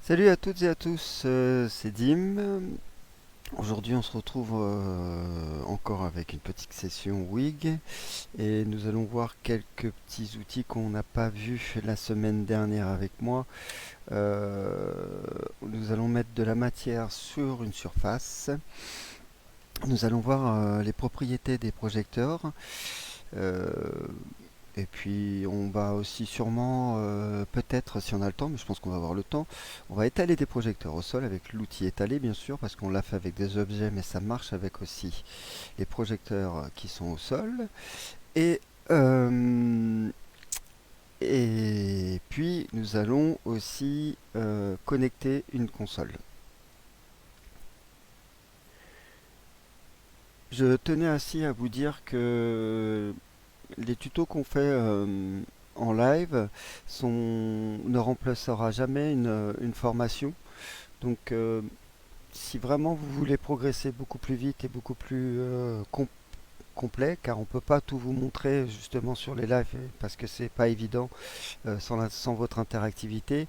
Salut à toutes et à tous, c'est Dim. Aujourd'hui on se retrouve encore avec une petite session WIG et nous allons voir quelques petits outils qu'on n'a pas vus la semaine dernière avec moi. Euh, Nous allons mettre de la matière sur une surface. Nous allons voir les propriétés des projecteurs. Euh, Et puis on va aussi sûrement, peut-être si on a le temps, mais je pense qu'on va avoir le temps, on va étaler des projecteurs au sol avec l'outil étalé bien sûr, parce qu'on l'a fait avec des objets, mais ça marche avec aussi les projecteurs qui sont au sol. Et, euh, et puis nous allons aussi connecter une console. Je tenais ainsi à vous dire que les tutos qu'on fait en live ne remplacera jamais une formation. Donc, si vraiment vous voulez progresser beaucoup plus vite et beaucoup plus complet, car on ne peut pas tout vous montrer justement sur les lives parce que c'est pas évident sans votre interactivité,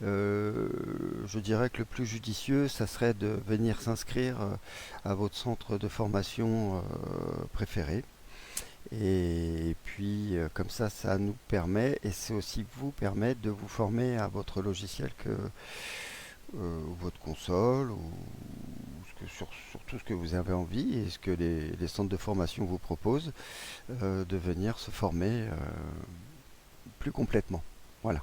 je dirais que le plus judicieux, ça serait de venir s'inscrire à votre centre de formation préféré. Et puis comme ça nous permet, et c'est aussi vous permet de vous former à votre logiciel ou votre console, ou sur tout ce que vous avez envie, et ce que les centres de formation vous proposent, de venir se former plus complètement. Voilà.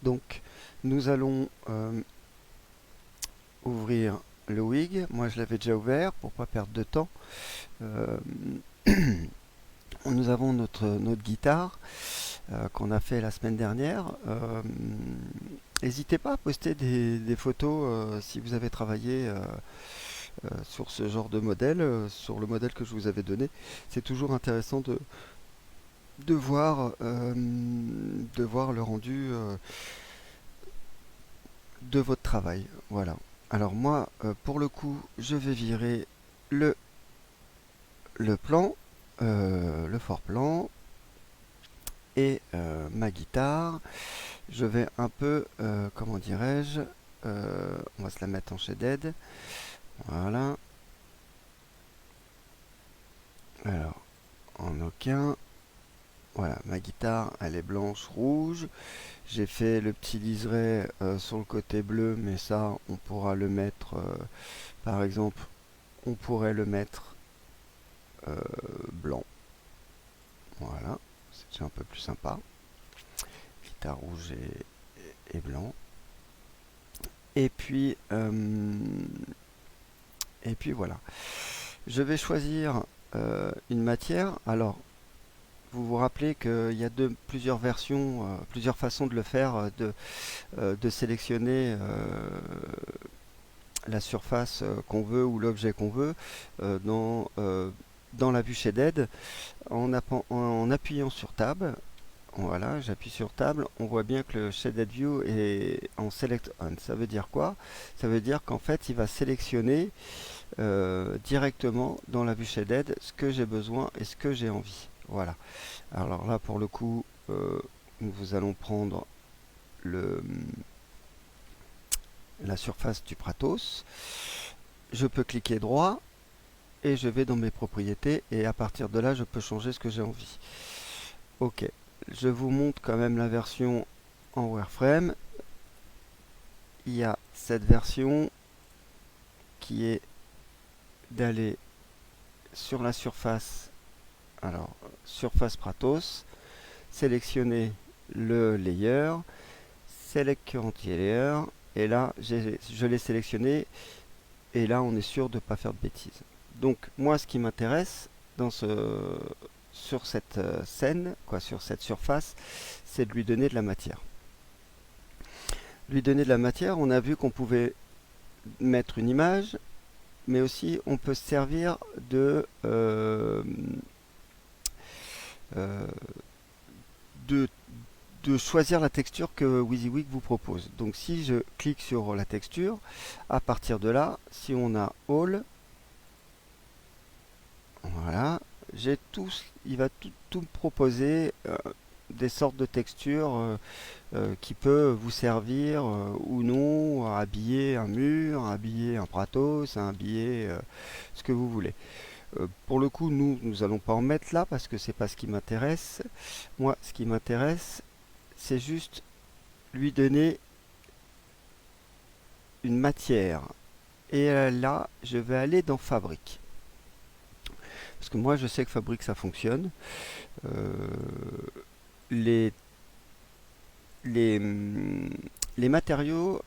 Donc nous allons ouvrir le WIG. Moi je l'avais déjà ouvert pour pas perdre de temps. Euh, Nous avons notre guitare qu'on a fait la semaine dernière. N'hésitez pas à poster des photos si vous avez travaillé sur ce genre de modèle, sur le modèle que je vous avais donné. C'est toujours intéressant de voir le rendu de votre travail. Voilà. Alors moi, pour le coup, je vais virer le, le plan, le fort plan et ma guitare. Je vais un peu, comment dirais-je, on va se la mettre en shaded. Voilà. Alors, en aucun. Voilà, ma guitare, elle est blanche, rouge. J'ai fait le petit liseré sur le côté bleu, mais ça, on pourra le mettre, par exemple, on pourrait le mettre blanc. Voilà, c'est déjà un peu plus sympa. Guitare rouge et blanc. Et puis, voilà. Je vais choisir une matière. Alors, vous vous rappelez qu'il y a plusieurs versions, plusieurs façons de le faire, de sélectionner la surface qu'on veut ou l'objet qu'on veut dans la vue shaded en appuyant sur Tab. Voilà, j'appuie sur Table, on voit bien que le Shaded View est en Select On. Ça veut dire quoi? Ça veut dire qu'en fait, il va sélectionner directement dans la vue Shaded ce que j'ai besoin et ce que j'ai envie. Voilà. Alors là, pour le coup, nous allons prendre le, la surface du Pratos. Je peux cliquer droit et je vais dans mes propriétés et à partir de là, je peux changer ce que j'ai envie. Ok. Je vous montre quand même la version en wireframe. Il y a cette version qui est d'aller sur la surface, alors surface Pratos, sélectionner le layer, select current layer, et là je l'ai sélectionné, et là on est sûr de ne pas faire de bêtises. Donc moi ce qui m'intéresse sur cette scène, sur cette surface, c'est de lui donner de la matière. Lui donner de la matière, on a vu qu'on pouvait mettre une image, mais aussi on peut se servir euh, de, de choisir la texture que WYSIWYG vous propose. Donc si je clique sur la texture, à partir de là, si on a All, voilà, il va tout me proposer des sortes de textures qui peut vous servir ou non à habiller un mur, à habiller un Pratos, à habiller ce que vous voulez. Pour le coup, nous allons pas en mettre là parce que c'est pas ce qui m'intéresse. Moi, ce qui m'intéresse, c'est juste lui donner une matière. Et là, je vais aller dans Fabrique. Parce que moi, je sais que Fabrique, ça fonctionne. Euh, les, les, les matériaux,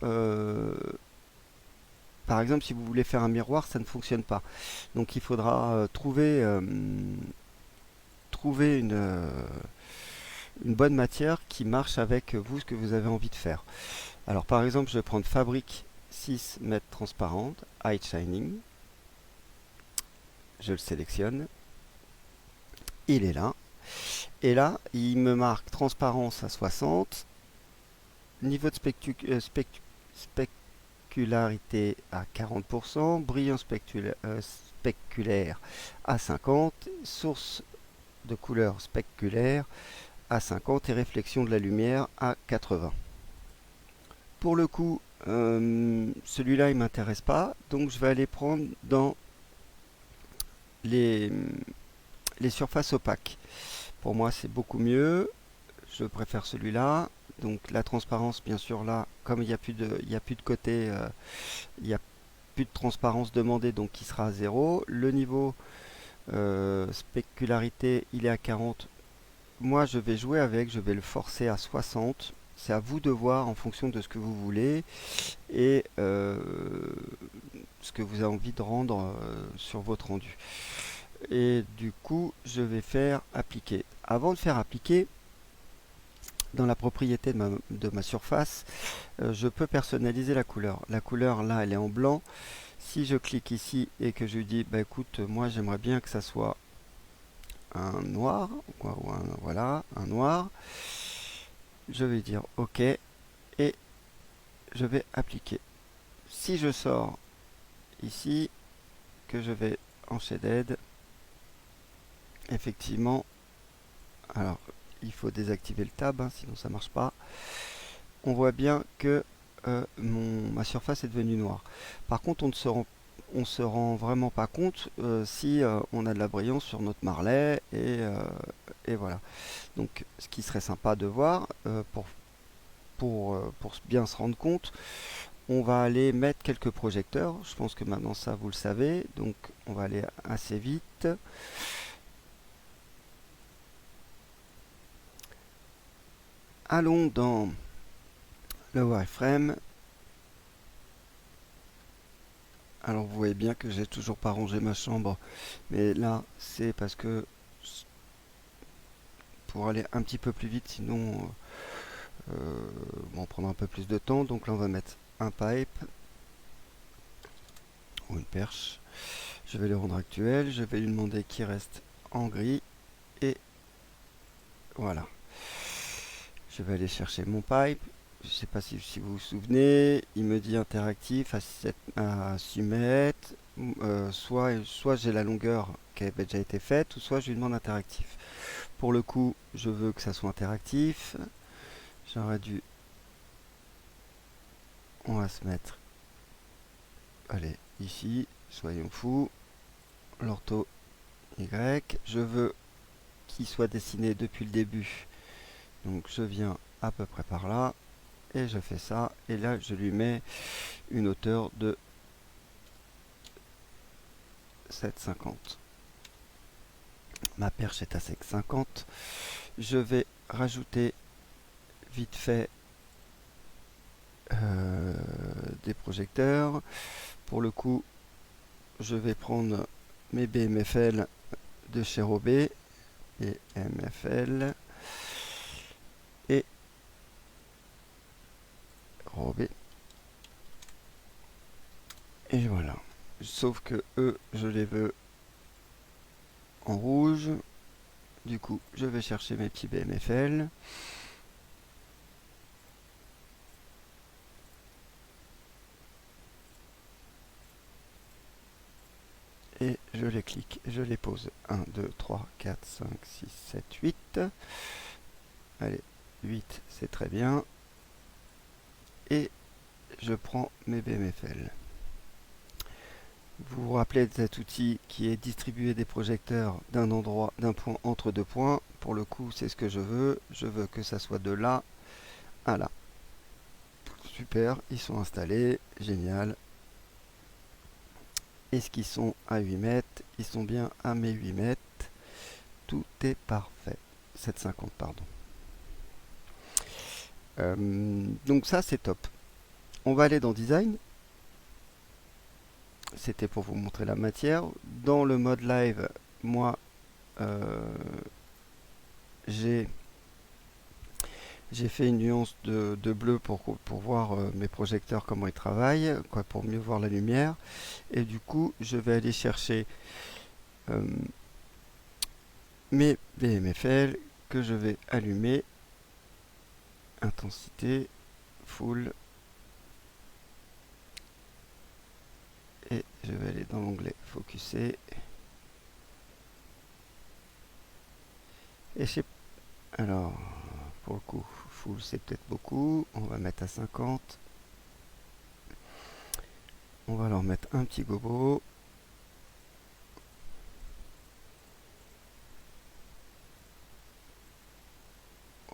par exemple, si vous voulez faire un miroir, ça ne fonctionne pas. Donc il faudra trouver une bonne matière qui marche avec vous, ce que vous avez envie de faire. Alors par exemple, je vais prendre Fabrique 6 mètres transparente, High Shining. Je le sélectionne. Il est là. Et là, il me marque transparence à 60, niveau de speccularité à 40%, brillant speculaire à 50, source de couleur speculaire à 50 et réflexion de la lumière à 80. Pour le coup, celui-là il m'intéresse pas, donc je vais aller prendre dans les, les surfaces opaques. Pour moi c'est beaucoup mieux, je préfère celui-là. Donc la transparence, bien sûr, là, comme il y a plus de côté, il n'y a plus de transparence demandée, donc qui sera à 0. Le niveau spécularité, il est à 40. Moi, je vais jouer avec, je vais le forcer à 60. C'est à vous de voir en fonction de ce que vous voulez et ce que vous avez envie de rendre sur votre rendu. Et du coup, je vais faire appliquer. Avant de faire appliquer, dans la propriété de ma surface, je peux personnaliser la couleur. La couleur là, elle est en blanc. Si je clique ici et que je dis, bah écoute, moi j'aimerais bien que ça soit un noir, quoi, ou voilà, un noir, je vais dire OK et je vais appliquer. Si je sors ici, que je vais en shaded, effectivement, alors il faut désactiver le tab, hein, sinon ça marche pas. On voit bien que ma surface est devenue noire. Par contre, on se rend vraiment pas compte si on a de la brillance sur notre marlet et voilà. Donc, ce qui serait sympa de voir pour bien se rendre compte, on va aller mettre quelques projecteurs. Je pense que maintenant ça vous le savez. Donc, on va aller assez vite. Allons dans le wireframe. Alors vous voyez bien que j'ai toujours pas rangé ma chambre, mais là c'est parce que pour aller un petit peu plus vite, sinon on prendra un peu plus de temps. Donc là on va mettre un pipe ou une perche. Je vais le rendre actuel, je vais lui demander qu'il reste en gris et voilà. Je vais aller chercher mon pipe. Je ne sais pas si vous vous souvenez, il me dit interactif à 6 mètres. Soit j'ai la longueur qui avait déjà été faite, ou soit je lui demande interactif. Pour le coup, je veux que ça soit interactif. J'aurais dû... On va se mettre... Allez, ici, soyons fous. L'ortho Y. Je veux qu'il soit dessiné depuis le début. Donc je viens à peu près par là. Et je fais ça. Et là, je lui mets une hauteur de 7,50. Ma perche est à 7,50. Je vais rajouter vite fait des projecteurs. Pour le coup, je vais prendre mes BMFL de chez Robé et MFL et Robé. Et voilà. Sauf que eux, je les veux en rouge. Du coup, je vais chercher mes petits BMFL. Et je les clique, je les pose. 1, 2, 3, 4, 5, 6, 7, 8. Allez, 8, c'est très bien. Et je prends mes BMFL. Vous vous rappelez de cet outil qui est distribuer des projecteurs d'un endroit, d'un point entre deux points. Pour le coup, c'est ce que je veux. Je veux que ça soit de là à là. Super, ils sont installés. Génial. Est-ce qu'ils sont à 8 mètres? Ils sont bien à mes 8 mètres. Tout est parfait. 7,50 pardon. Donc ça, c'est top. On va aller dans Design. C'était pour vous montrer la matière. Dans le mode live, moi, j'ai fait une nuance de bleu pour voir mes projecteurs, comment ils travaillent, quoi, pour mieux voir la lumière. Et du coup, je vais aller chercher mes BMFL que je vais allumer. Intensité, full. Et je vais aller dans l'onglet focuser. Et alors, pour le coup, full c'est peut-être beaucoup. On va mettre à 50. On va leur mettre un petit gobo.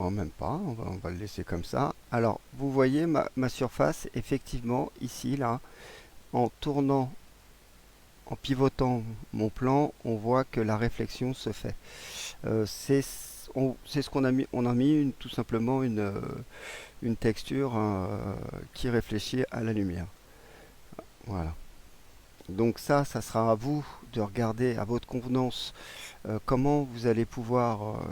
Oh, même pas, on va le laisser comme ça. Alors, vous voyez ma surface, effectivement, ici, là, en tournant, en pivotant mon plan, on voit que la réflexion se fait. C'est ce qu'on a mis. On a mis tout simplement une texture qui réfléchit à la lumière. Voilà. Donc ça sera à vous de regarder à votre convenance comment vous allez pouvoir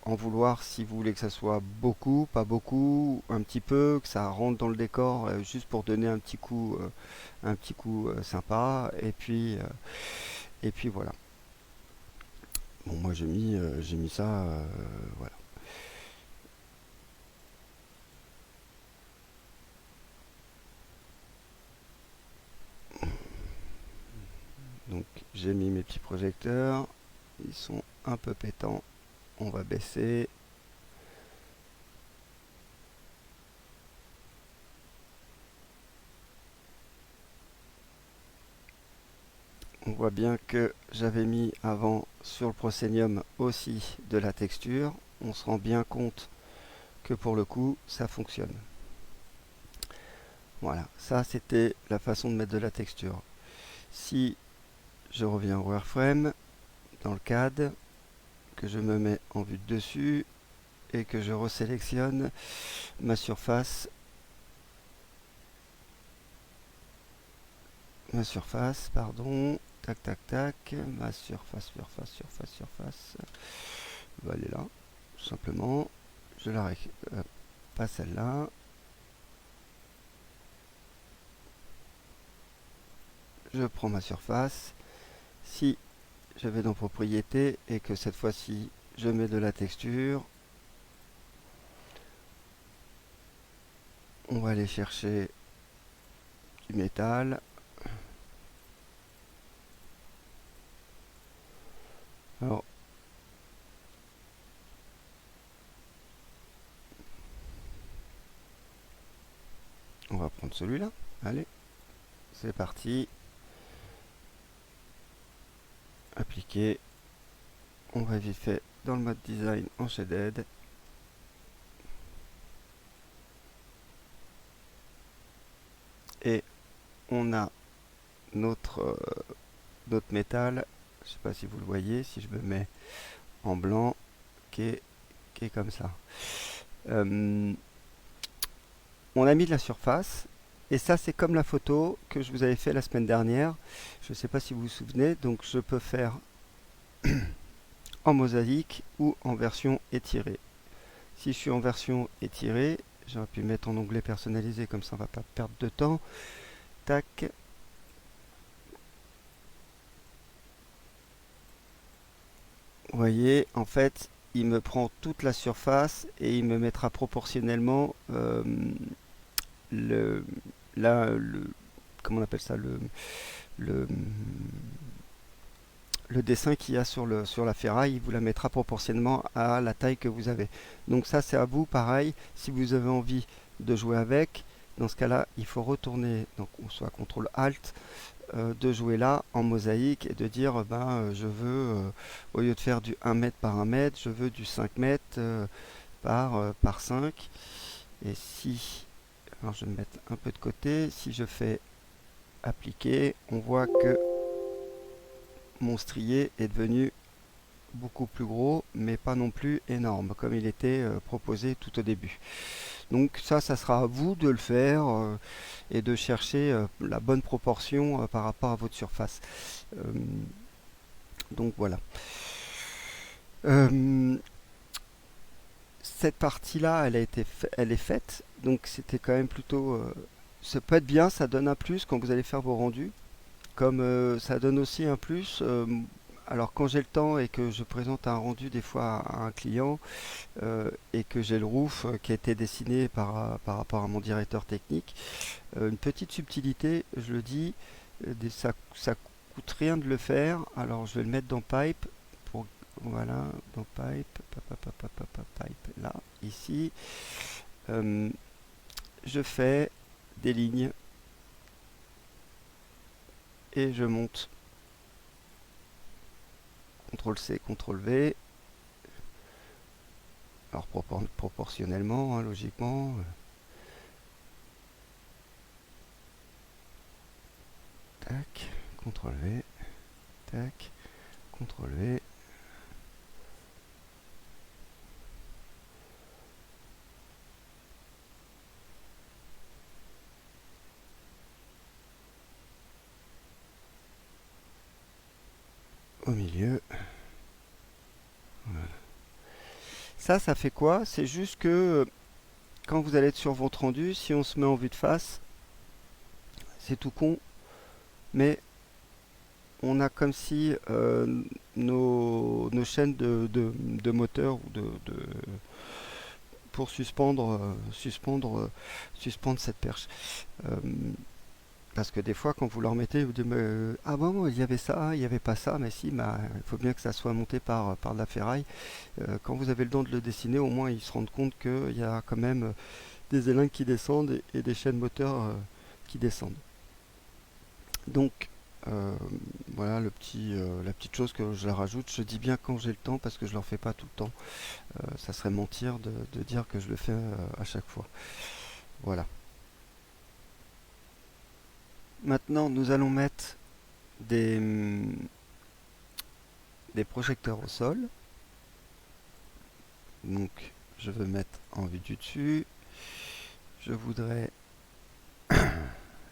en vouloir, si vous voulez que ça soit beaucoup, pas beaucoup, un petit peu, que ça rentre dans le décor juste pour donner un petit coup sympa. Et puis voilà. Bon, moi j'ai mis ça, voilà. Donc j'ai mis mes petits projecteurs, ils sont un peu pétants. On va baisser. On voit bien que j'avais mis avant sur le Proscenium aussi de la texture. On se rend bien compte que pour le coup, ça fonctionne. Voilà, ça c'était la façon de mettre de la texture. Si je reviens au wireframe, dans le CAD, que je me mets en vue de dessus et que je resélectionne ma surface, pardon, tac tac tac, ma surface, va aller là, tout simplement. Je la récupère, pas celle-là. Je prends ma surface. Si je vais dans propriétés et que cette fois-ci je mets de la texture, on va aller chercher du métal. Alors, on va prendre celui-là. Allez, c'est parti. Appliquer. On va vite fait dans le mode design en shaded. Et on a notre métal. Je ne sais pas si vous le voyez, si je me mets en blanc, qui est comme ça. On a mis de la surface. Et ça, c'est comme la photo que je vous avais fait la semaine dernière. Je ne sais pas si vous vous souvenez. Donc, je peux faire en mosaïque ou en version étirée. Si je suis en version étirée, j'aurais pu mettre en onglet personnalisé, comme ça on ne va pas perdre de temps. Tac. Vous voyez, en fait, il me prend toute la surface et il me mettra proportionnellement le, comment on appelle ça, le, le dessin qu'il y a sur la ferraille, il vous la mettra proportionnellement à la taille que vous avez. Donc ça, c'est à vous, pareil, si vous avez envie de jouer avec, dans ce cas-là, il faut retourner, donc soit CTRL ALT, de jouer là en mosaïque et de dire je veux, au lieu de faire du 1 mètre par 1 mètre, je veux du 5 mètres par 5. Et si, alors je vais me mettre un peu de côté, si je fais appliquer, on voit que mon strié est devenu beaucoup plus gros, mais pas non plus énorme, comme il était proposé tout au début. Donc ça sera à vous de le faire et de chercher la bonne proportion par rapport à votre surface. Euh, donc voilà. Euh, cette partie-là, elle est faite, donc c'était quand même plutôt... ça peut être bien, ça donne un plus quand vous allez faire vos rendus. Comme ça donne aussi un plus, alors quand j'ai le temps et que je présente un rendu des fois à un client et que j'ai le roof qui a été dessiné par rapport à mon directeur technique, une petite subtilité, je le dis, ça coûte rien de le faire. Alors je vais le mettre dans Pipe, pour, voilà, dans Pipe, Pipe, là, ici. Euh, je fais des lignes et je monte. CTRL-C, CTRL-V. Alors proportionnellement, hein, logiquement. Tac, CTRL-V. Tac, CTRL-V. Au milieu. Voilà. Ça fait quoi? C'est juste que quand vous allez être sur votre rendu, si on se met en vue de face, c'est tout con, mais on a comme si nos chaînes de moteur ou pour suspendre cette perche. Euh, Parce que des fois, quand vous leur mettez, vous dites ah bon, il y avait ça, il n'y avait pas ça, mais si, il faut bien que ça soit monté par de la ferraille. Quand vous avez le temps de le dessiner, au moins ils se rendent compte qu'il y a quand même des élingues qui descendent et des chaînes moteurs qui descendent. Donc voilà la petite chose que je leur rajoute. Je dis bien quand j'ai le temps parce que je ne leur fais pas tout le temps. Ça serait mentir de dire que je le fais à chaque fois. Voilà. Maintenant, nous allons mettre des projecteurs au sol. Donc, je vais mettre en vue du dessus. Je voudrais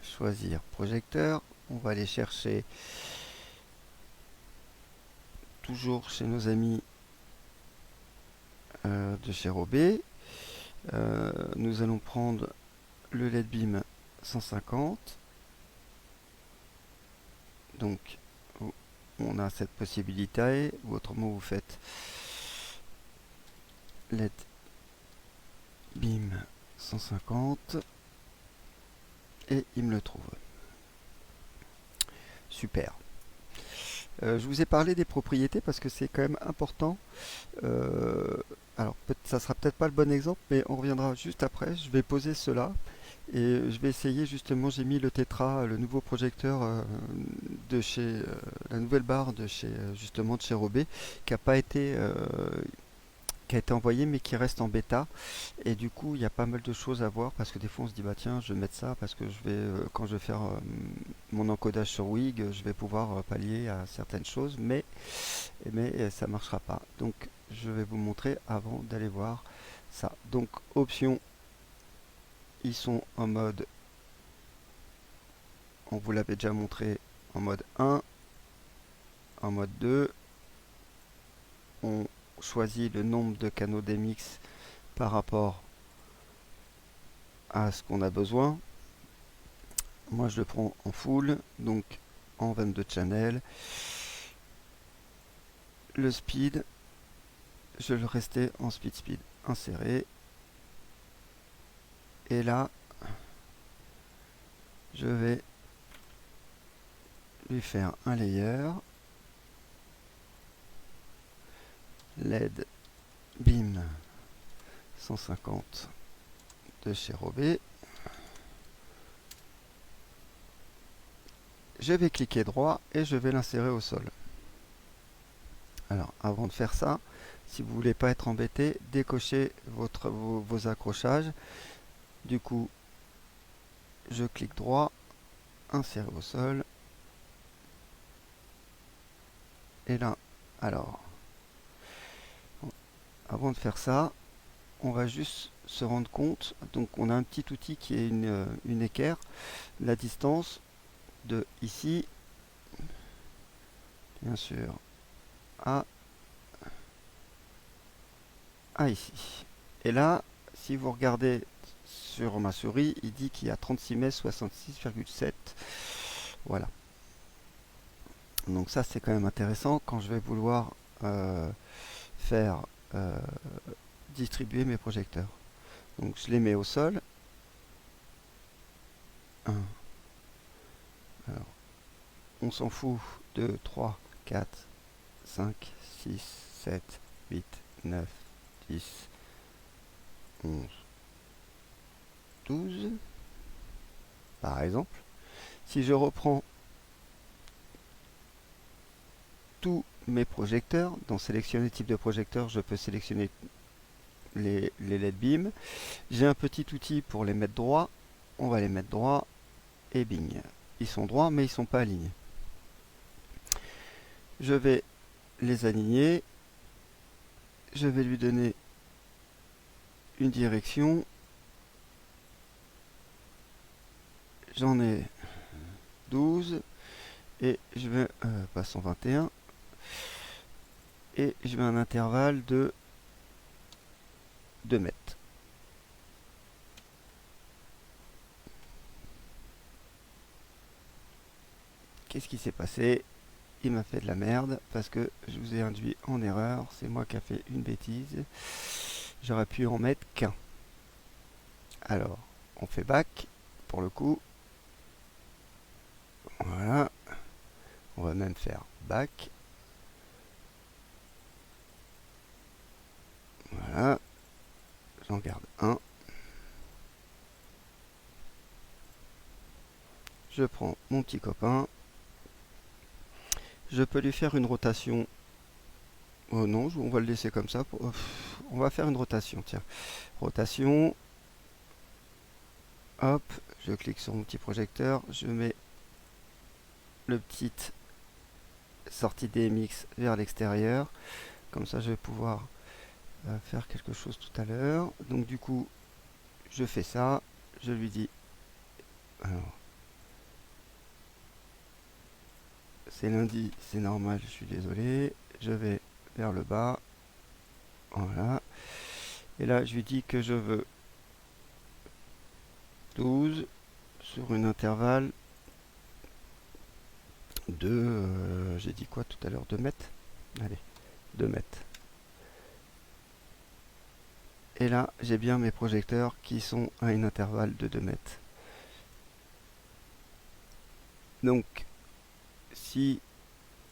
choisir projecteur. On va aller chercher toujours chez nos amis de chez Robé. Nous allons prendre le LED beam 150. Donc, on a cette possibilité, ou autrement vous faites LED beam 150 et il me le trouve. Super. Je vous ai parlé des propriétés parce que c'est quand même important. Alors ça sera peut-être pas le bon exemple, mais on reviendra juste après. Je vais poser cela et je vais essayer justement. J'ai mis le Tetra, le nouveau projecteur de chez la nouvelle barre de chez justement de chez Robé, qui a pas été qui a été envoyé mais qui reste en bêta, et du coup il y a pas mal de choses à voir parce que des fois on se dit bah tiens je vais mettre ça parce que je vais quand je vais faire mon encodage sur Wig je vais pouvoir pallier à certaines choses, mais ça marchera pas. Donc je vais vous montrer avant d'aller voir ça. Donc options, ils sont en mode, on vous l'avait déjà montré, en mode 1, en mode 2, on choisit le nombre de canaux d'MX par rapport à ce qu'on a besoin. Moi je le prends en full, donc en 22 channels. Le speed, je le restais en speed inséré. Et là, je vais lui faire un layer. LED BIM 150 de chez Robé. Je vais cliquer droit et je vais l'insérer au sol. Alors, avant de faire ça, si vous voulez pas être embêté, décochez vos accrochages. Du coup, je clique droit, insérer au sol. Et là, alors, avant de faire ça, on va juste se rendre compte. Donc, on a un petit outil qui est une équerre. La distance de ici, bien sûr, à ici. Et là, si vous regardez sur ma souris, il dit qu'il y a 36 mètres 66,7. Voilà. Donc ça, c'est quand même intéressant quand je vais vouloir faire distribuer mes projecteurs. Donc je les mets au sol. 1. Alors, on s'en fout. 2, 3, 4, 5, 6, 7, 8, 9, 10, 11, 12. Par exemple, si je reprends tous mes projecteurs, dans sélectionner type de projecteur, je peux sélectionner les LED beam. J'ai un petit outil pour les mettre droit. On va les mettre droit et bing. Ils sont droits mais ils ne sont pas alignés. Je vais les aligner. Je vais lui donner une direction. J'en ai 12 et je vais pas 121 et je vais un intervalle de 2 mètres. Qu'est-ce qui s'est passé? Il m'a fait de la merde parce que je vous ai induit en erreur. C'est moi qui ai fait une bêtise. J'aurais pu en mettre qu'un. Alors, on fait back pour le coup. Voilà. On va même faire back. Voilà. J'en garde un. Je prends mon petit copain. Je peux lui faire une rotation. Oh non, on va le laisser comme ça. On va faire une rotation, tiens. Rotation. Hop, je clique sur mon petit projecteur. Je mets le petit sortie DMX vers l'extérieur. Comme ça, je vais pouvoir faire quelque chose tout à l'heure. Donc du coup, je fais ça. Je lui dis... Alors, c'est lundi, c'est normal, je suis désolé. Je vais vers le bas. Voilà. Et là, je lui dis que je veux 12 sur une intervalle de... j'ai dit quoi tout à l'heure? 2 mètres? Allez, 2 mètres. Et là, j'ai bien mes projecteurs qui sont à un intervalle de 2 mètres. Donc, si...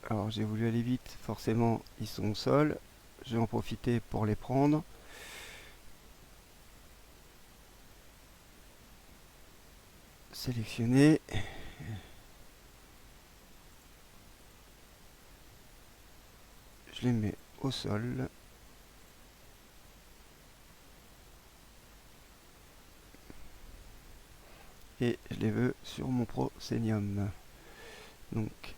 Alors, j'ai voulu aller vite, forcément, ils sont au sol. Je vais en profiter pour les prendre. Sélectionner. Je les mets au sol. Et je les veux sur mon Proscenium. Donc,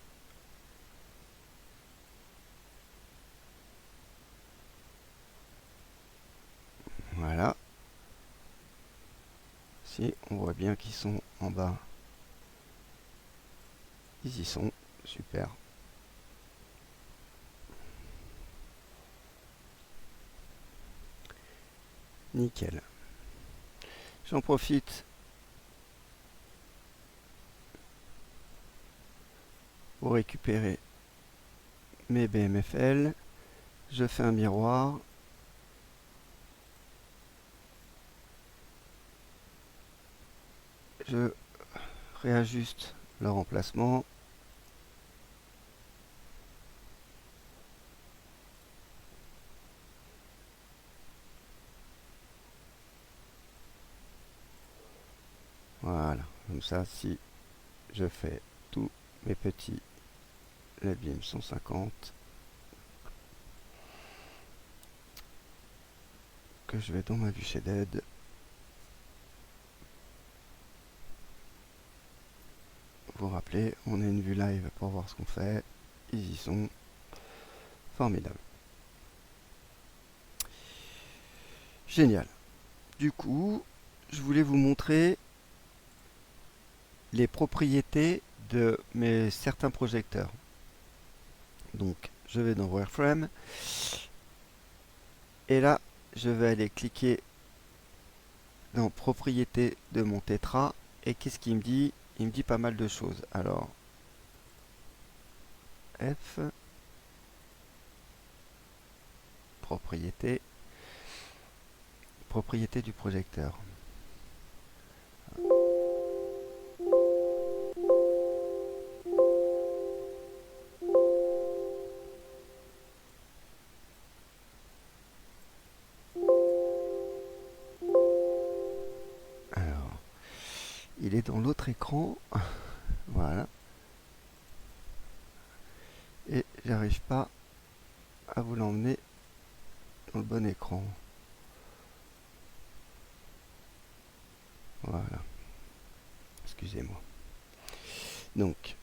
voilà. Si, on voit bien qu'ils sont en bas. Ils y sont. Super. Nickel. J'en profite pour récupérer mes BMFL. Je fais un miroir. Je réajuste leur emplacement. Voilà, comme ça, si je fais tous mes petits LEDBeam 150, que je vais dans ma vue shaded, vous vous rappelez, on a une vue live pour voir ce qu'on fait, ils y sont, formidable. Génial. Du coup, je voulais vous montrer les propriétés de mes certains projecteurs. Donc, je vais dans Wireframe et là, je vais aller cliquer dans propriétés de mon tétra et qu'est-ce qu'il me dit? Il me dit pas mal de choses. Alors, F, propriété, propriété du projecteur. Alors, il est dans l'autre écran. Voilà. Et j'arrive pas à vous l'emmener dans le bon écran. Voilà. Excusez-moi. Donc,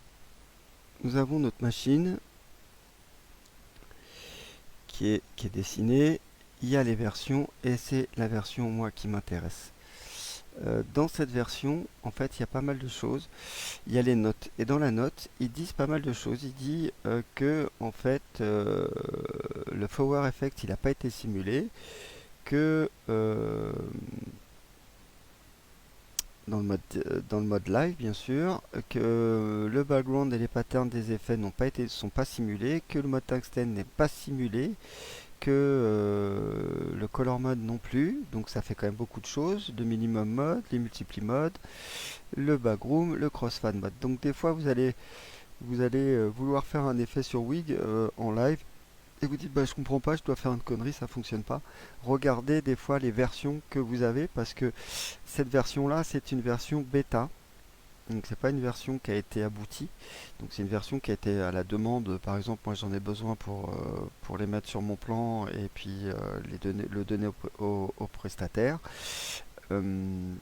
nous avons notre machine qui est dessinée. Il y a les versions et c'est la version moi qui m'intéresse. Dans cette version, en fait, il y a pas mal de choses. Il y a les notes. Et dans la note, ils disent pas mal de choses. Ils disent que, en fait, le Flower Effect, il n'a pas été simulé. Que dans le mode live, bien sûr, que le background et les patterns des effets sont pas simulés, que le mode tungstène n'est pas simulé, que le color mode non plus, donc ça fait quand même beaucoup de choses, le minimum mode, les multipli modes, le background, le crossfade mode. Donc des fois vous allez vouloir faire un effet sur Wig en live et vous dites bah je comprends pas, je dois faire une connerie, ça fonctionne pas. Regardez des fois les versions que vous avez parce que cette version là c'est une version bêta. Donc c'est pas une version qui a été aboutie, donc c'est une version qui a été à la demande. Par exemple, moi j'en ai besoin pour les mettre sur mon plan et puis le donner au prestataire. Euh,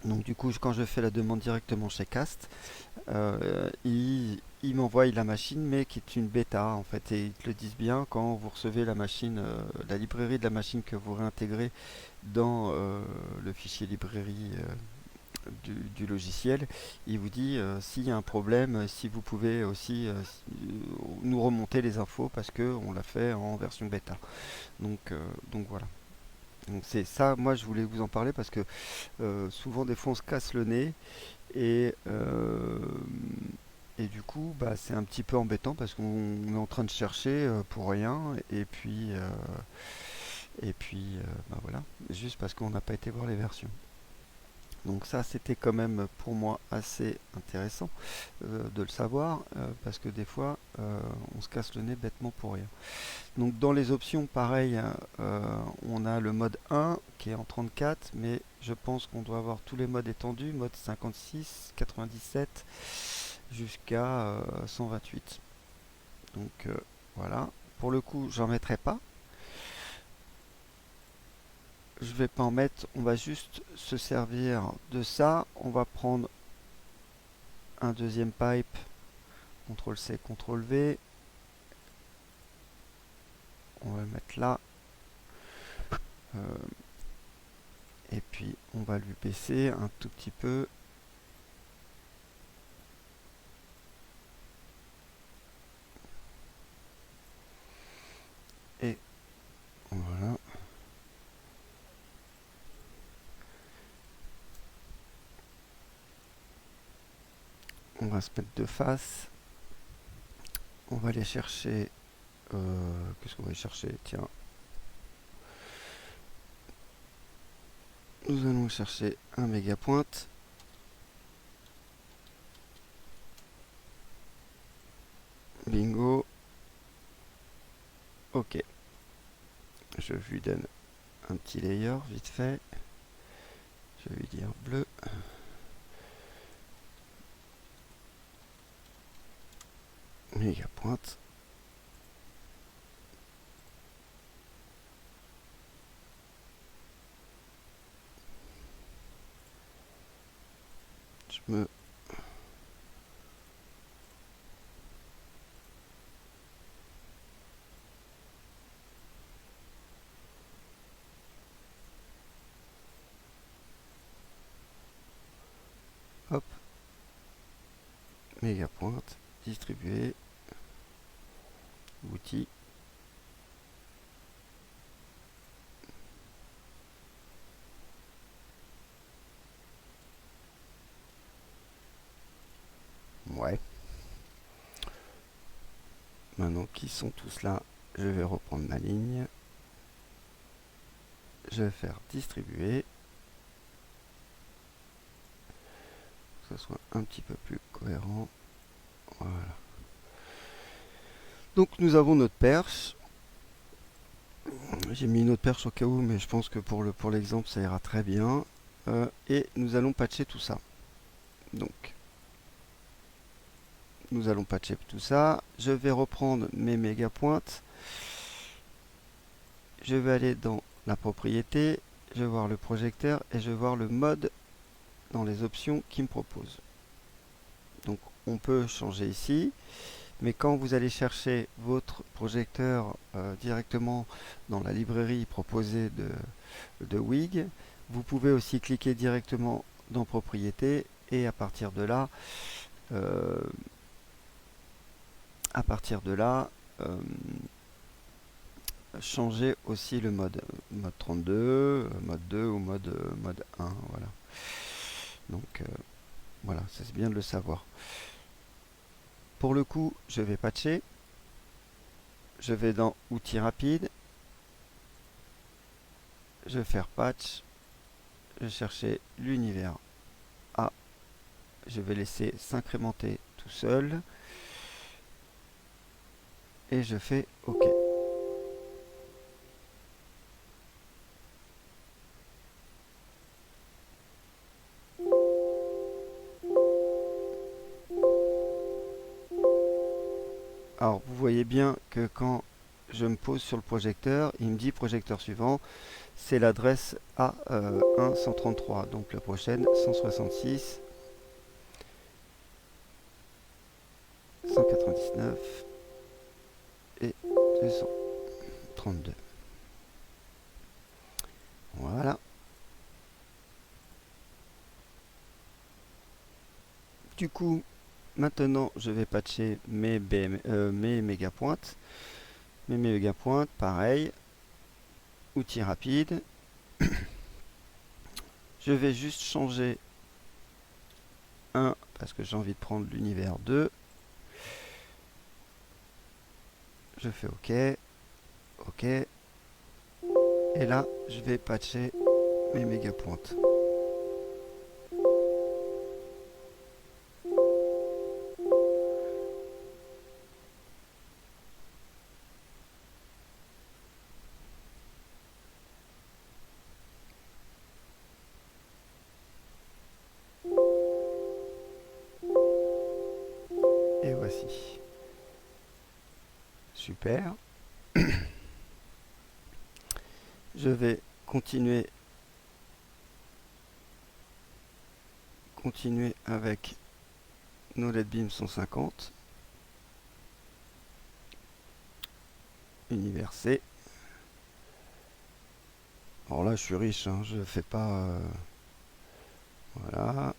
donc du coup, quand je fais la demande directement chez Cast, il m'envoie la machine, mais qui est une bêta en fait, et ils te le disent bien quand vous recevez la machine, la librairie de la machine que vous réintégrez dans le fichier librairie du logiciel, il vous dit s'il y a un problème, si vous pouvez aussi nous remonter les infos parce que on l'a fait en version bêta. Donc voilà. Donc c'est ça, moi je voulais vous en parler parce que souvent des fois on se casse le nez et, euh, et du coup bah, c'est un petit peu embêtant parce qu'on est en train de chercher pour rien et puis bah voilà, juste parce qu'on n'a pas été voir les versions. Donc ça, c'était quand même pour moi assez intéressant de le savoir, parce que des fois, on se casse le nez bêtement pour rien. Donc dans les options, pareil, hein, on a le mode 1 qui est en 34, mais je pense qu'on doit avoir tous les modes étendus, mode 56, 97 jusqu'à 128. Donc voilà. Pour le coup, j'en mettrai pas. Je vais pas en mettre, on va juste se servir de ça. On va prendre un deuxième pipe, CTRL-C, CTRL-V. On va le mettre là. Euh, et puis on va lui baisser un tout petit peu. Et voilà. On va se mettre de face. On va aller chercher. Qu'est-ce qu'on va aller chercher? Tiens. Nous allons chercher un méga pointe. Bingo. Ok. Je lui donne un petit layer vite fait. Je vais lui dire bleu. méga pointe. Je me hop, méga pointe, distribuer, outils. Ouais. Maintenant qu'ils sont tous là, je vais reprendre ma ligne. Je vais faire distribuer. Que ce soit un petit peu plus cohérent. Voilà. Donc nous avons notre perche. J'ai mis une autre perche au cas où, mais je pense que pour l'exemple ça ira très bien. Et nous allons patcher tout ça. Donc nous allons patcher tout ça. Je vais reprendre mes méga pointes. Je vais aller dans la propriété. Je vais voir le projecteur et je vais voir le mode dans les options qu'il me propose. Donc on peut changer ici. Mais quand vous allez chercher votre projecteur directement dans la librairie proposée de WIG, vous pouvez aussi cliquer directement dans Propriétés et à partir de là, changer aussi le mode. Mode 32, mode 2 ou mode 1. Voilà. Donc voilà, c'est bien de le savoir. Pour le coup, je vais patcher. Je vais dans Outils rapides. Je vais faire patch. Je vais chercher l'univers A. Je vais laisser s'incrémenter tout seul. Et je fais OK. Alors vous voyez bien que quand je me pose sur le projecteur, il me dit projecteur suivant, c'est l'adresse A133, donc la prochaine 166 199 et 232. Voilà. Du coup, maintenant je vais patcher mes méga pointes. Mes méga pointes, pareil. Outils rapides. Je vais juste changer 1 parce que j'ai envie de prendre l'univers 2. Je fais OK. OK. Et là, je vais patcher mes méga pointes. Et voici. Super. Je vais continuer avec nos LED beam 150. Univers C. Alors là, je suis riche, hein, je fais pas... voilà.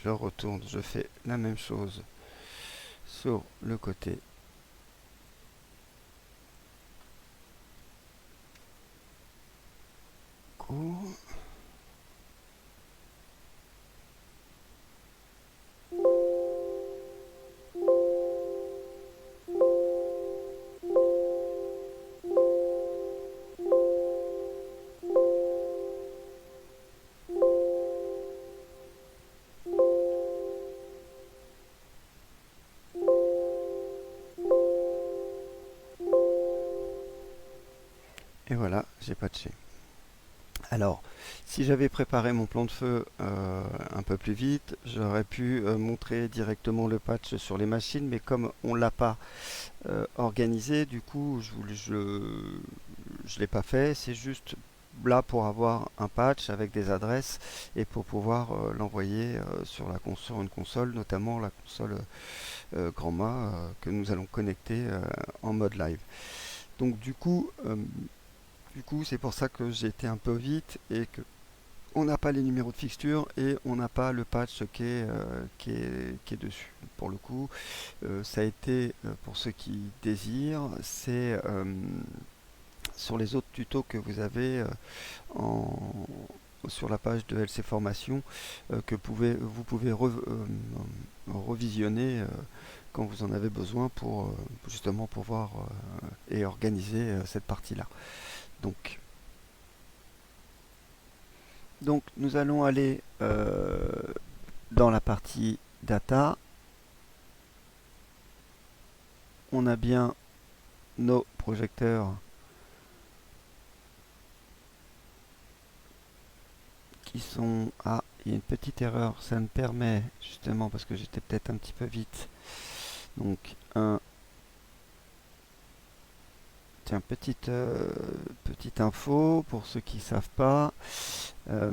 Je retourne, je fais la même chose sur le côté court. Et voilà, j'ai patché. Alors, si j'avais préparé mon plan de feu un peu plus vite, j'aurais pu montrer directement le patch sur les machines, mais comme on l'a pas organisé, du coup, je l'ai pas fait. C'est juste là pour avoir un patch avec des adresses et pour pouvoir l'envoyer sur une console, notamment la console Grandma que nous allons connecter en mode live. Donc du coup, c'est pour ça que j'ai été un peu vite et que on n'a pas les numéros de fixture et on n'a pas le patch qui est dessus. Pour le coup, ça a été, pour ceux qui désirent, c'est sur les autres tutos que vous avez en, sur la page de LC Formation que vous pouvez revisionner quand vous en avez besoin pour justement pouvoir et organiser cette partie-là. Donc, donc nous allons aller dans la partie data. On a bien nos projecteurs qui sont... Ah, il y a une petite erreur. Ça me permet, justement, parce que j'étais peut-être un petit peu vite. Donc, tiens, petite info pour ceux qui ne savent pas. Euh,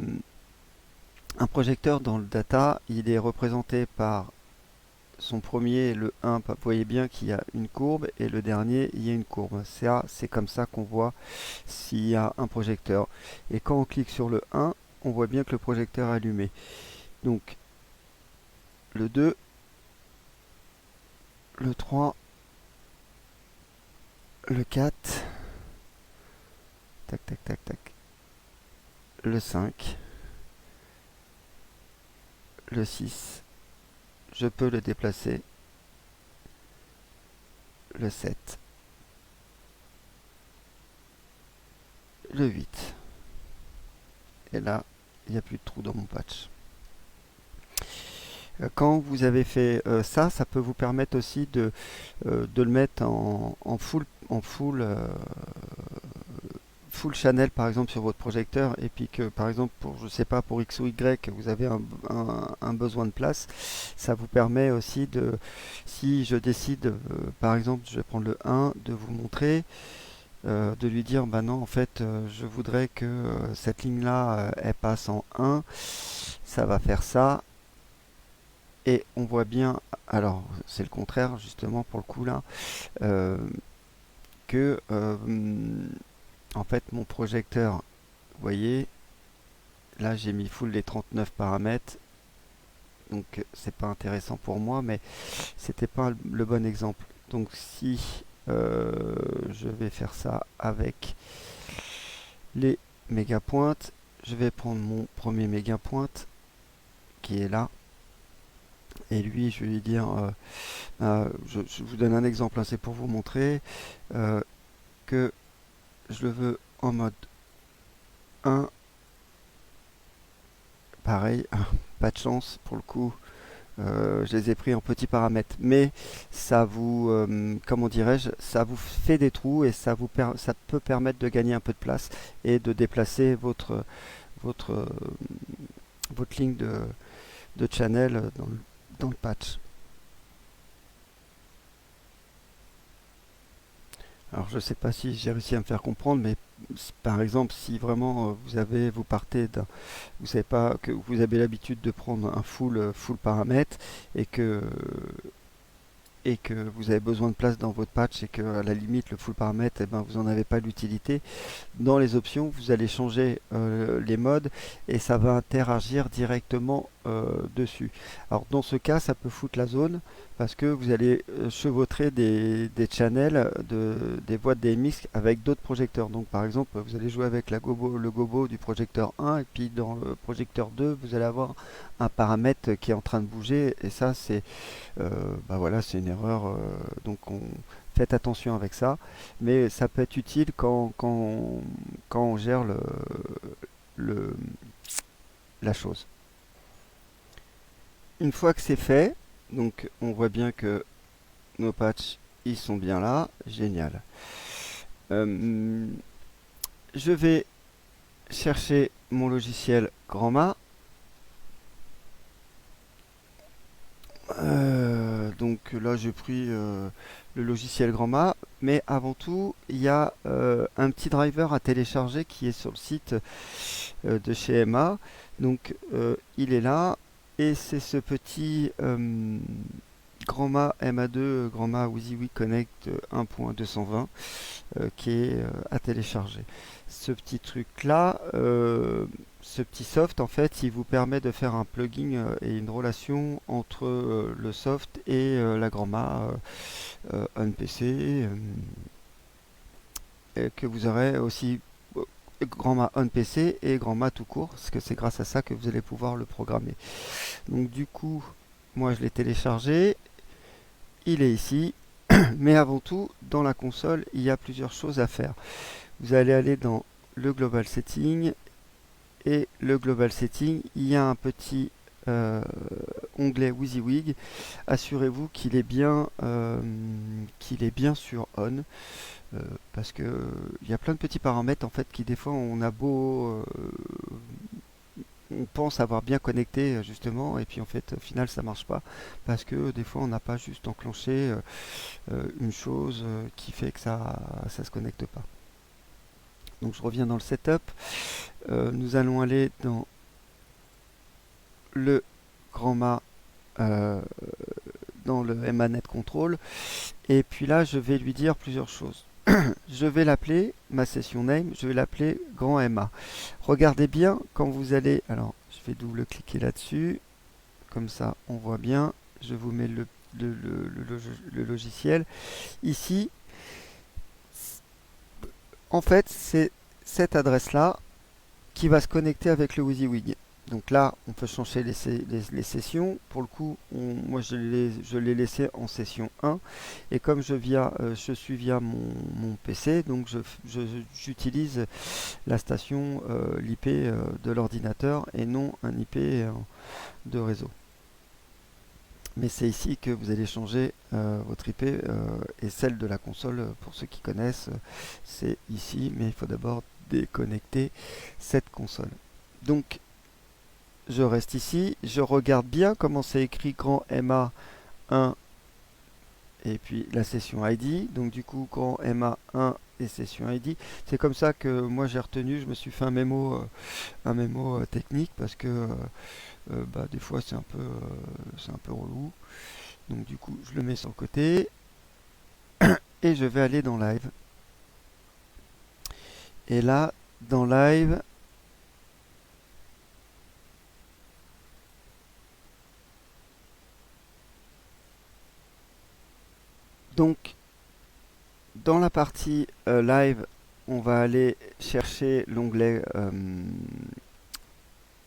un projecteur dans le data, il est représenté par son premier, le 1, vous voyez bien qu'il y a une courbe, et le dernier, il y a une courbe. Ça, c'est comme ça qu'on voit s'il y a un projecteur. Et quand on clique sur le 1, on voit bien que le projecteur est allumé. Donc, le 2, le 3, le 4, tac, tac, tac, tac, le 5, le 6, je peux le déplacer, le 7, le 8. Et là, il n'y a plus de trou dans mon patch. Quand vous avez fait ça, ça peut vous permettre aussi de le mettre full channel par exemple sur votre projecteur, et puis que par exemple pour je sais pas, pour X ou Y vous avez un besoin de place, ça vous permet aussi de, si je décide par exemple, je vais prendre le 1, de vous montrer, de lui dire bah non, en fait je voudrais que cette ligne là elle passe en 1, ça va faire ça. Et on voit bien, alors c'est le contraire justement pour le coup là, euh, que en fait mon projecteur, vous voyez, là j'ai mis full les 39 paramètres, donc c'est pas intéressant pour moi, mais c'était pas le bon exemple. Donc si je vais faire ça avec les méga pointes, je vais prendre mon premier méga pointe qui est là, et lui je vais lui dire je vous donne un exemple, hein, c'est pour vous montrer que je le veux en mode 1. Pareil, pas de chance pour le coup. Je les ai pris en petits paramètres, mais ça vous, comment dirais-je, ça vous fait des trous et ça peut permettre de gagner un peu de place et de déplacer votre, euh, votre ligne de channel dans le patch. Alors je ne sais pas si j'ai réussi à me faire comprendre, mais par exemple, si vraiment vous partez vous savez pas que vous avez l'habitude de prendre un full paramètre et que vous avez besoin de place dans votre patch et que à la limite le full paramètre, eh ben, vous n'en avez pas l'utilité. Dans les options, vous allez changer les modes et ça va interagir directement dessus. Alors dans ce cas, ça peut foutre la zone parce que vous allez chevaucher des channels, des boîtes DMX avec d'autres projecteurs. Donc par exemple, vous allez jouer avec le gobo du projecteur 1 et puis dans le projecteur 2, vous allez avoir un paramètre qui est en train de bouger, et ça bah voilà, c'est une erreur. Donc faites attention avec ça, mais ça peut être utile quand on gère le- la chose. Une fois que c'est fait, donc on voit bien que nos patchs ils sont bien là, génial. Euh, je vais chercher mon logiciel Grandma. Donc là j'ai pris le logiciel Grandma, mais avant tout il y a un petit driver à télécharger qui est sur le site de chez Emma. Donc il est là et c'est ce petit Grandma MA2 Grandma WYSIWYG Connect 1.220 qui est à télécharger. Ce petit truc là, ce petit soft en fait, il vous permet de faire un plugin et une relation entre le soft et la Grandma on PC que vous aurez aussi Grandma on PC et Grandma tout court, parce que c'est grâce à ça que vous allez pouvoir le programmer. Donc du coup, moi je l'ai téléchargé, il est ici, mais avant tout, dans la console, il y a plusieurs choses à faire. Vous allez aller dans le Global Setting, et le Global Setting, il y a un petit onglet WYSIWYG. Assurez-vous qu'il est bien sur On. Parce que il y a plein de petits paramètres en fait qui des fois on pense avoir bien connecté justement et puis en fait au final ça marche pas parce que des fois on n'a pas juste enclenché une chose qui fait que ça se connecte pas. Donc je reviens dans le setup. Nous allons aller dans le Grandma dans le MANet Control et puis là je vais lui dire plusieurs choses. Je vais l'appeler, ma session name, je vais l'appeler grand MA. Regardez bien quand vous allez, alors je vais double-cliquer là-dessus, comme ça on voit bien, je vous mets le logiciel. Ici, en fait, c'est cette adresse-là qui va se connecter avec le WYSIWYG. Donc là, on peut changer les sessions. Pour le coup, moi je l'ai laissé en session 1. Et comme je suis via mon PC, donc j'utilise la station, l'IP de l'ordinateur et non un IP de réseau. Mais c'est ici que vous allez changer votre IP et celle de la console, pour ceux qui connaissent, c'est ici. Mais il faut d'abord déconnecter cette console. Donc, je reste ici, je regarde bien comment c'est écrit grand MA 1 et puis la session ID. Donc du coup grand MA 1 et session ID. C'est comme ça que moi j'ai retenu, je me suis fait un mémo technique parce que des fois c'est un peu relou. Donc du coup je le mets sur le côté et je vais aller dans live. Et là dans live, donc dans la partie live, on va aller chercher l'onglet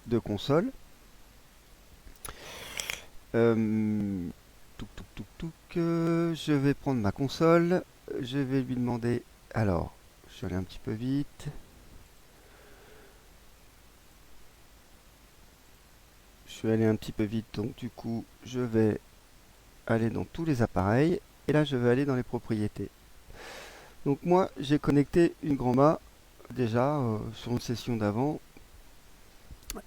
de console. Touc, touc, touc, touc, je vais prendre ma console. Je vais lui demander. Alors, je suis allé un petit peu vite. Je suis allé un petit peu vite, donc du coup, je vais aller dans tous les appareils. Et là, je vais aller dans les propriétés. Donc moi, j'ai connecté une Grandma déjà sur une session d'avant.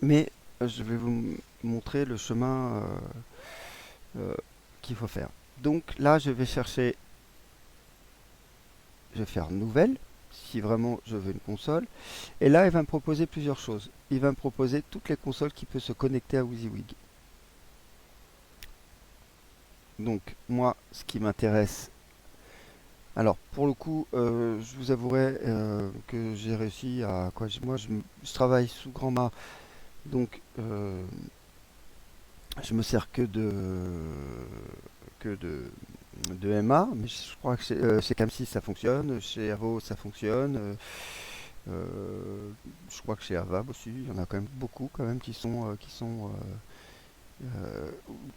Mais je vais vous montrer le chemin qu'il faut faire. Donc là, je vais chercher, je vais faire nouvelle, si vraiment je veux une console. Et là, il va me proposer plusieurs choses. Il va me proposer toutes les consoles qui peuvent se connecter à WYSIWYG. Donc moi, ce qui m'intéresse, alors pour le coup, je vous avouerai que j'ai réussi à quoi. Moi, je travaille sous Grandma, donc je me sers que de MA, mais je crois que chez Cam6 ça fonctionne, chez Aero ça fonctionne, je crois que chez Avab aussi, il y en a quand même beaucoup quand même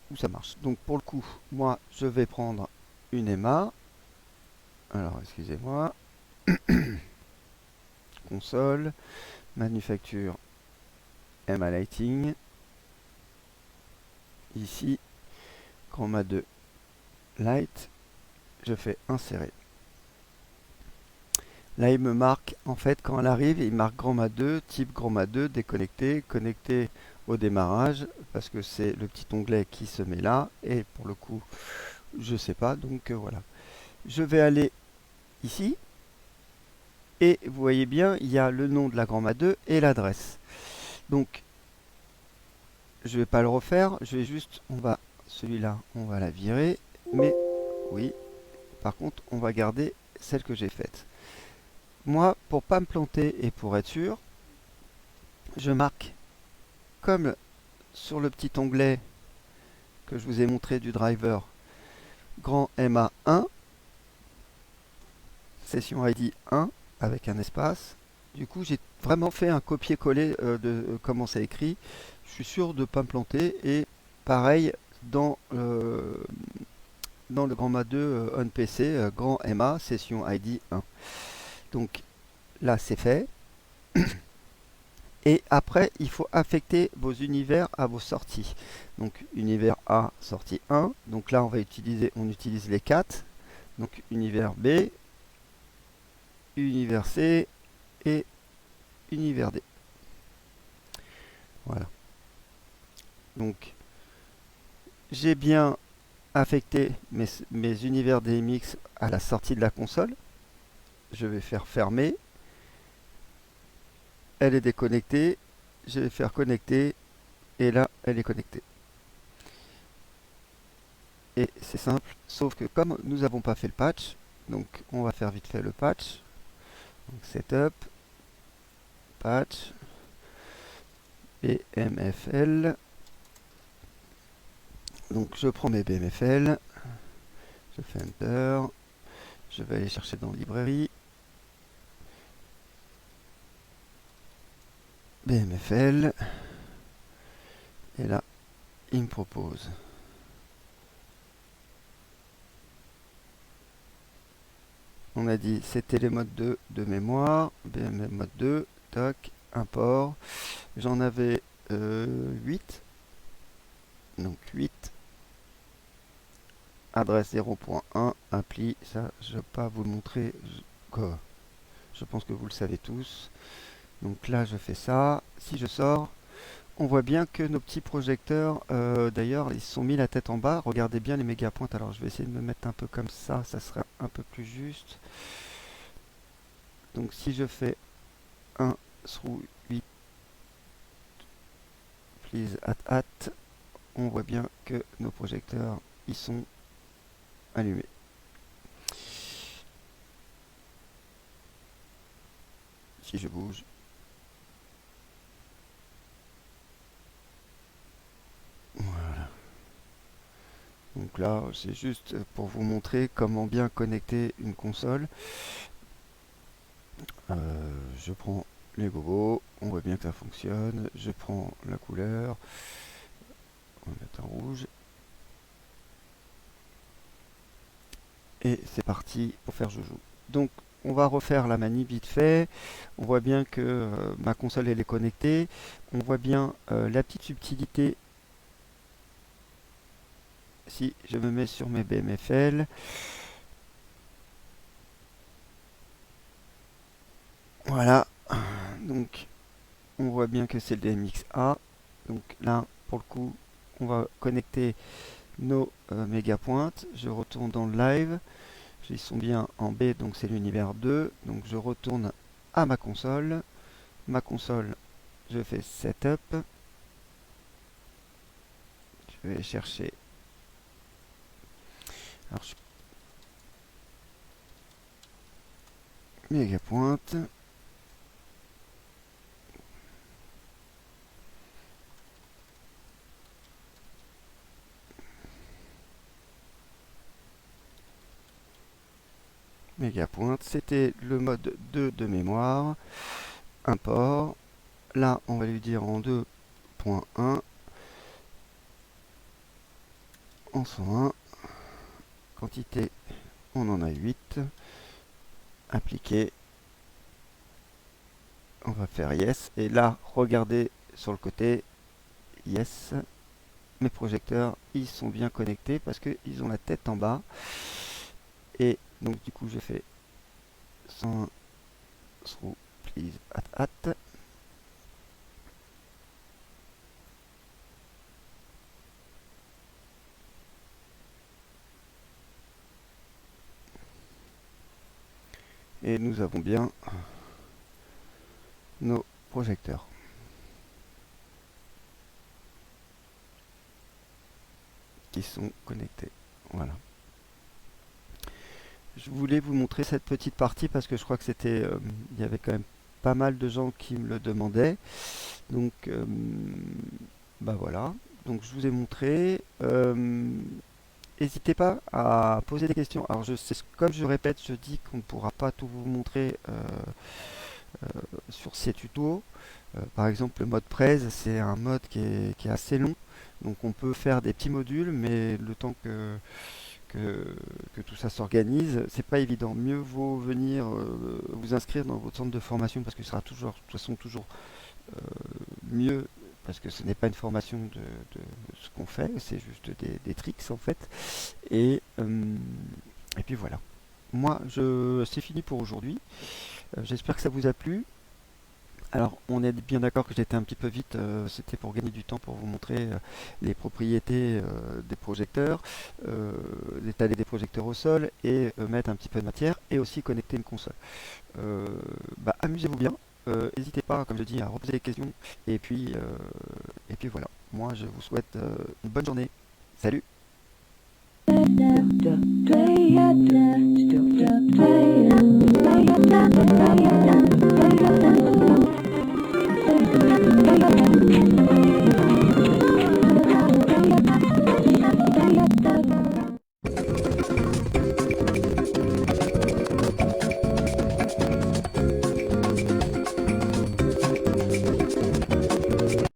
où ça marche. Donc pour le coup, moi je vais prendre une MA, alors excusez-moi, console, manufacture MA Lighting, ici, Chroma 2 Light, je fais insérer. Là, il me marque, en fait, quand elle arrive, il marque grand mât 2, type grand mât 2, déconnecté, connecté au démarrage, parce que c'est le petit onglet qui se met là, et pour le coup, je sais pas, donc voilà. Je vais aller ici, et vous voyez bien, il y a le nom de la grand mât 2 et l'adresse. Donc, je vais pas le refaire, je vais juste, celui-là, on va la virer, mais oui, par contre, on va garder celle que j'ai faite. Moi, pour pas me planter et pour être sûr, je marque comme sur le petit onglet que je vous ai montré du driver, grand MA1, session ID 1 avec un espace. Du coup, j'ai vraiment fait un copier-coller de comment c'est écrit. Je suis sûr de ne pas me planter. Et pareil, dans le grand MA2 on PC, grand MA, session ID 1. Donc là, c'est fait. Et après, il faut affecter vos univers à vos sorties. Donc univers A, sortie 1. Donc là, on utilise les 4. Donc univers B, univers C et univers D. Voilà. Donc j'ai bien affecté mes univers DMX à la sortie de la console. Je vais faire fermer. Elle est déconnectée. Je vais faire connecter. Et là, elle est connectée. Et c'est simple, sauf que comme nous n'avons pas fait le patch, donc on va faire vite fait le patch. Donc setup, patch, BMFL. Donc je prends mes BMFL, je fais Enter, je vais aller chercher dans librairie, BMFL, et là il me propose. On a dit c'était les modes 2 de mémoire, BMF mode 2, tac, import. J'en avais 8, donc 8. Adresse 0.1, appli, ça je ne vais pas vous le montrer, je pense que vous le savez tous. Donc là je fais ça, si je sors, on voit bien que nos petits projecteurs, d'ailleurs ils se sont mis la tête en bas, regardez bien les méga pointes, alors je vais essayer de me mettre un peu comme ça serait un peu plus juste. Donc si je fais 1 through 8, please at, on voit bien que nos projecteurs ils sont allumés. Si je bouge, voilà. Donc là, c'est juste pour vous montrer comment bien connecter une console. Je prends les gobos, on voit bien que ça fonctionne. Je prends la couleur, on va mettre en rouge. Et c'est parti pour faire joujou. Donc on va refaire la manip vite fait. On voit bien que ma console elle est connectée. On voit bien la petite subtilité. Si je me mets sur mes BMFL, voilà, donc on voit bien que c'est le DMX-A. Donc là, pour le coup, on va connecter nos méga pointes. Je retourne dans le live. Ils sont bien en B, donc c'est l'univers 2. Donc je retourne à ma console. Ma console, je fais Setup. Je vais chercher. Alors, méga pointe. Méga pointe. C'était le mode 2 de mémoire. Import. Là, on va lui dire en 2.1. En 101. Quantité, on en a 8. Appliquer. On va faire yes. Et là, regardez sur le côté. Yes. Mes projecteurs, ils sont bien connectés parce qu'ils ont la tête en bas. Et donc, du coup, je fais 101 So please at. Et nous avons bien nos projecteurs qui sont connectés. Voilà. Je voulais vous montrer cette petite partie parce que je crois que il y avait quand même pas mal de gens qui me le demandaient. Donc, bah voilà. Donc je vous ai montré. N'hésitez pas à poser des questions. Alors comme je répète, je dis qu'on ne pourra pas tout vous montrer sur ces tutos. Par exemple, le mode presse, c'est un mode qui est assez long. Donc on peut faire des petits modules, mais le temps que tout ça s'organise, c'est pas évident. Mieux vaut venir vous inscrire dans votre centre de formation parce que ce sera toujours, de toute façon, toujours euh, mieux parce que ce n'est pas une formation de ce qu'on fait, c'est juste des tricks en fait. Et, euh, et puis voilà. Moi, c'est fini pour aujourd'hui. J'espère que ça vous a plu. Alors, on est bien d'accord que j'étais un petit peu vite, c'était pour gagner du temps, pour vous montrer les propriétés des projecteurs, d'étaler des projecteurs au sol et mettre un petit peu de matière et aussi connecter une console. Bah, amusez-vous bien, n'hésitez pas, comme je dis, à reposer des questions et puis voilà. Moi, je vous souhaite une bonne journée. Salut!